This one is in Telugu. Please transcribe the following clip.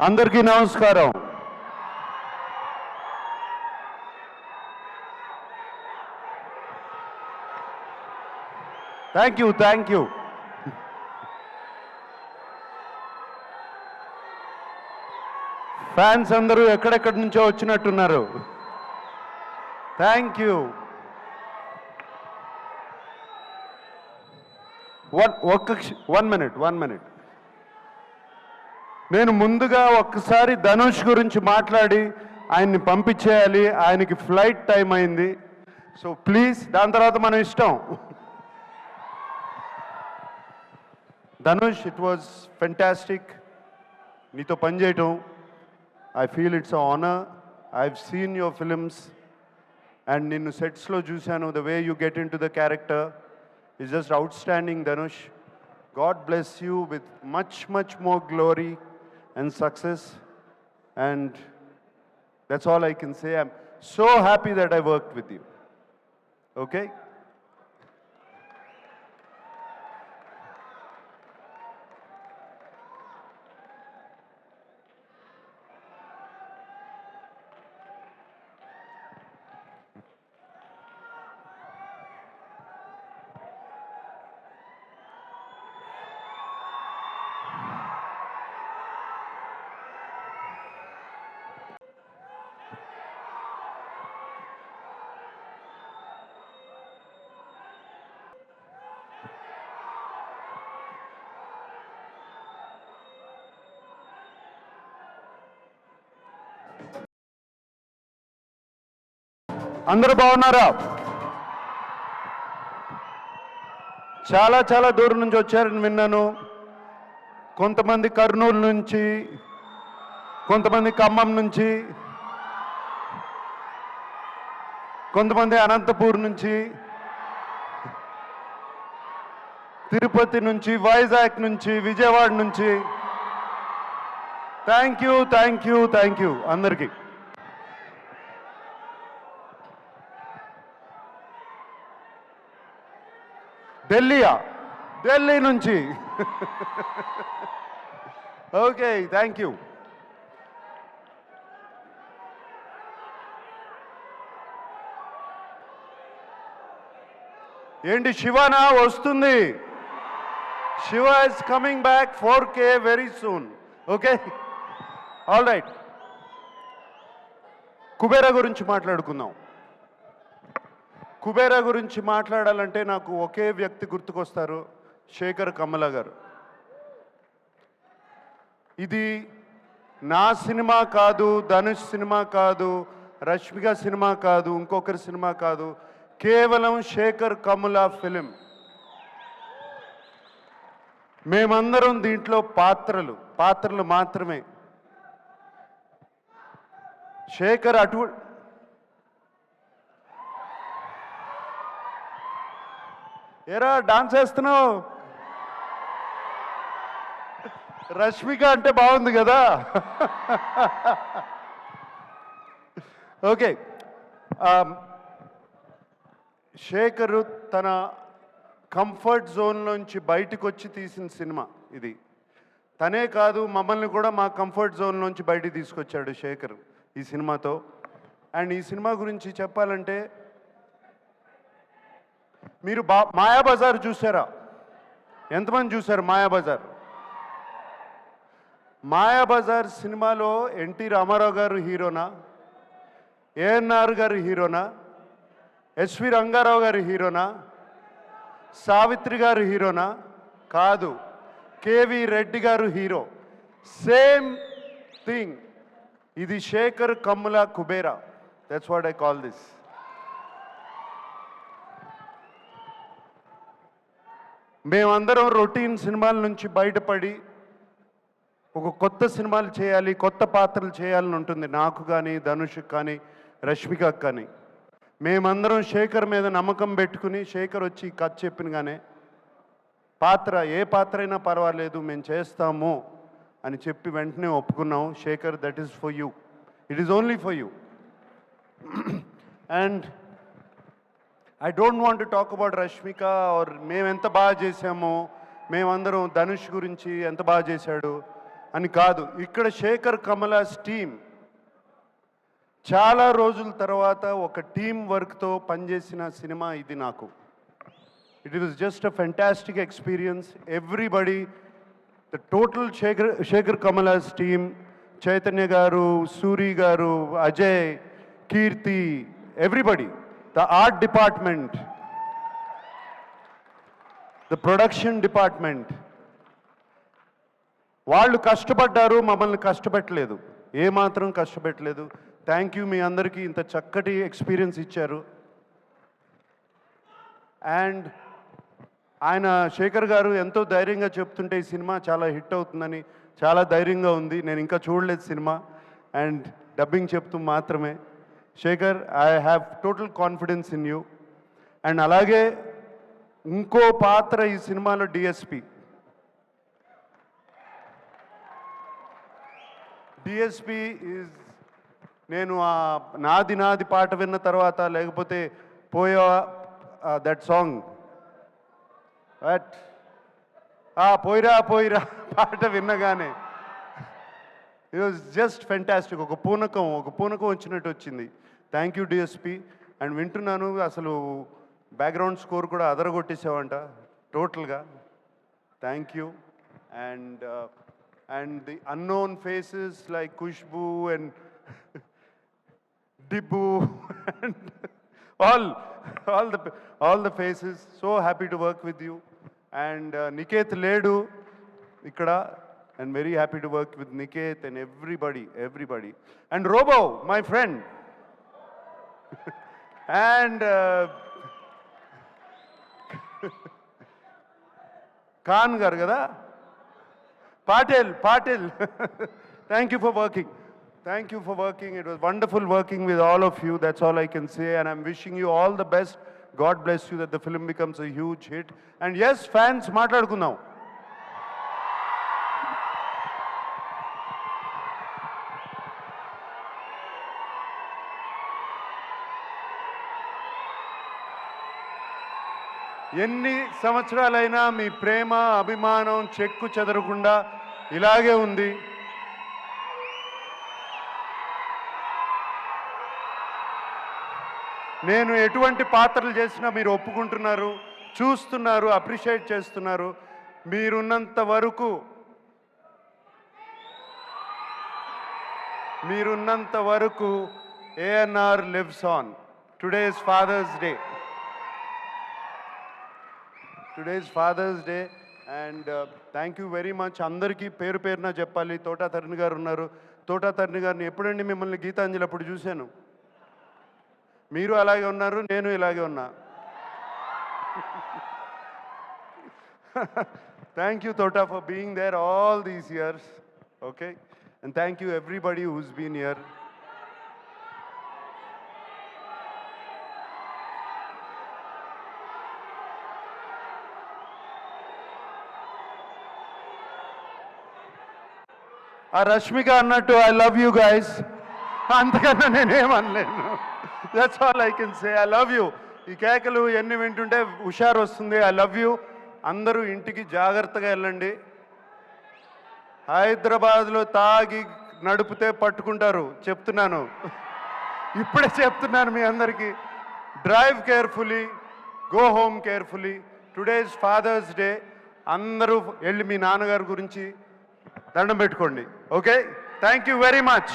అందరికీ నమస్కారం. Thank you. ఫ్యాన్స్ అందరూ ఎక్కడెక్కడి నుంచో వచ్చినట్టున్నారు. Thank you. One minute. నేను ముందుగా ఒక్కసారి ధనుష్ గురించి మాట్లాడి ఆయన్ని పంపించేయాలి. ఆయనకి ఫ్లైట్ టైం అయింది. సో ప్లీజ్, దాని తర్వాత మనం ఇష్టం. ధనుష్, ఇట్ వాజ్ ఫెంటాస్టిక్ నీతో పనిచేయటం. I feel it's honour. I've seen your films and నిన్ను సెట్స్లో చూశాను. The way you get in to the character is just outstanding, Dhanush. God bless you with much more glory and success, and that's all I can say. I'm so happy that I worked with you. Okay? అందరూ బాగున్నారా? చాలా దూరం నుంచి వచ్చారని విన్నాను. కొంతమంది కర్నూలు నుంచి, కొంతమంది ఖమ్మం నుంచి, కొంతమంది అనంతపూర్ నుంచి, తిరుపతి నుంచి, వైజాగ్ నుంచి, విజయవాడ నుంచి. థ్యాంక్ యూ అందరికీ. ఢిల్లీ నుంచి. Okay, thank you. ఏంటి శివనా వస్తుంది? Shiva is coming back 4K very soon. Okay, all right. Kubera గురించి మాట్లాడుకుందాం. కుబేరా గురించి మాట్లాడాలంటే నాకు ఒకే వ్యక్తి గుర్తుకొస్తారు, శేఖర్ కమ్ముల గారు. ఇది నా సినిమా కాదు, ధనుష్ సినిమా కాదు, రష్మిక సినిమా కాదు, ఇంకొకరి సినిమా కాదు, కేవలం శేఖర్ కమ్ముల ఫిలిం. మేమందరం దీంట్లో పాత్రలు మాత్రమే. శేఖర్ ఏరా డాన్స్ వేస్తున్నావు? రష్మిక అంటే బాగుంది కదా. ఓకే, శేఖరు తన కంఫర్ట్ జోన్లోంచి బయటకు వచ్చి తీసిన సినిమా ఇది. తనే కాదు, మమ్మల్ని కూడా మా కంఫర్ట్ జోన్లోంచి బయటికి తీసుకొచ్చాడు శేఖర్ ఈ సినిమాతో. అండ్ ఈ సినిమా గురించి చెప్పాలంటే, మీరు మాయాబజార్ చూసారా? ఎంతమంది చూశారు మాయాబజార్? మాయాబజార్ సినిమాలో ఎన్టీ రామారావు గారు హీరోనా, ఏఎన్ఆర్ గారు హీరోనా, ఎస్వి రంగారావు గారు హీరోనా, సావిత్రి గారు హీరోనా? కాదు, కేవి రెడ్డి గారు హీరో. Same thing. ఇది Sekhar Kammula Kubera. That's what I call this. మేమందరం రొటీన్ సినిమాల నుంచి బయటపడి ఒక కొత్త సినిమాలు చేయాలి, కొత్త పాత్రలు చేయాలని ఉంటుంది నాకు కానీ, ధనుష్కి కానీ, రష్మికకు కానీ. మేమందరం శేఖర్ మీద నమ్మకం పెట్టుకుని, శేఖర్ వచ్చి కథ చెప్పినగానే ఏ పాత్ర అయినా పర్వాలేదు మేము చేస్తాము అని చెప్పి వెంటనే ఒప్పుకున్నాం. Sekhar, that is for you. It is only for you. And I don't want to talk about Rashmika or మేము ఎంత బాగా చేసామో, మేమందరం ధనుష్ గురించి ఎంత బాగా చేశాడు అని కాదు, ఇక్కడ శేఖర్ కమలాస్ టీం చాలా రోజుల తర్వాత ఒక టీం వర్క్తో పనిచేసిన సినిమా ఇది నాకు. It was just a fantastic experience. Everybody, the total Sekhar Kammula's team, Chaitanya గారు, సూరి గారు, Ajay, Keerthi, everybody, the art department, the production department, వాళ్ళు కష్టపడ్డారు, మమ్మల్ని కష్టపెట్టలేదు, ఏమాత్రం కష్టపెట్టలేదు. థ్యాంక్ యూ, మీ అందరికీ ఇంత చక్కటి ఎక్స్పీరియన్స్ ఇచ్చారు. అండ్ ఆయన శేఖర్ గారు ఎంతో ధైర్యంగా చెప్తుంటే ఈ సినిమా చాలా హిట్ అవుతుందని చాలా ధైర్యంగా ఉంది. నేను ఇంకా చూడలేదు సినిమా, అండ్ డబ్బింగ్ చెప్తూ మాత్రమే. Shekhar, I have total confidence in you. And అలాగే ఇంకో పాత్ర ఈ సినిమాలో డిఎస్పి. డిఎస్పి ఈజ్, నేను ఆ నాది నాది పాట విన్న తర్వాత, లేకపోతే పోయా దట్ సాంగ్, బట్ పోయిరా పోయిరా పాట విన్నగానే ఇట్ వాజ్ జస్ట్ ఫెంటాస్టిక్. ఒక పూనకం వచ్చినట్టు వచ్చింది. Thank you DSP. అండ్ వింటున్నాను, అసలు బ్యాక్గ్రౌండ్ స్కోర్ కూడా అదరగొట్టేసావంట టోటల్గా. Thank you. And the unknown faces like Khushbu and Dibbu and all the faces, so happy to work with you. And Niket Ledu ikkada, and very happy to work with Niket and everybody. And Robo, my friend. And Khan gar kada, Patil. Thank you for working. Thank you for working. It was wonderful working with all of you. That's all I can say. And I'm wishing you all the best. God bless you, that the film becomes a huge hit. And yes, fans, మాట్లాడుకుందాం. ఎన్ని సంవత్సరాలైనా మీ ప్రేమ, అభిమానం చెక్కు చెదరకుండా ఇలాగే ఉంది. నేను ఎటువంటి పాత్రలు చేసినా మీరు ఒప్పుకుంటున్నారు, చూస్తున్నారు, అప్రిషియేట్ చేస్తున్నారు. మీరున్నంత వరకు ANR lives on. Today is Father's Day. And thank you very much. అందరికీ పేరు పేరున చెప్పాలి. తోటా తరుణ్ గారు ఉన్నారు. తోటా తరుణ్ గారిని ఎప్పుడండి మిమ్మల్ని గీతాంజలి అప్పుడు చూశాను. మీరు అలాగే ఉన్నారు, నేను ఇలాగే ఉన్నా. థ్యాంక్ యూ తోటా for being there all these years. Okay, and thank you everybody who's been here. ఆ రష్మిక అన్నట్టు ఐ లవ్ యూ గైస్, అంతకన్నా నేనేమనలేను. That's all I can say. I love you. ఈ కేకలు ఎన్ని వింటుంటే హుషారు వస్తుంది. I love you. అందరూ ఇంటికి జాగ్రత్తగా వెళ్ళండి. హైదరాబాద్లో తాగి నడిపితే పట్టుకుంటారు, చెప్తున్నాను, ఇప్పుడే చెప్తున్నాను మీ అందరికీ. Drive carefully, go home carefully. Today is Father's Day. అందరూ వెళ్ళి మీ నాన్నగారి గురించి దండం పెట్టుకోండి. Okay, thank you very much.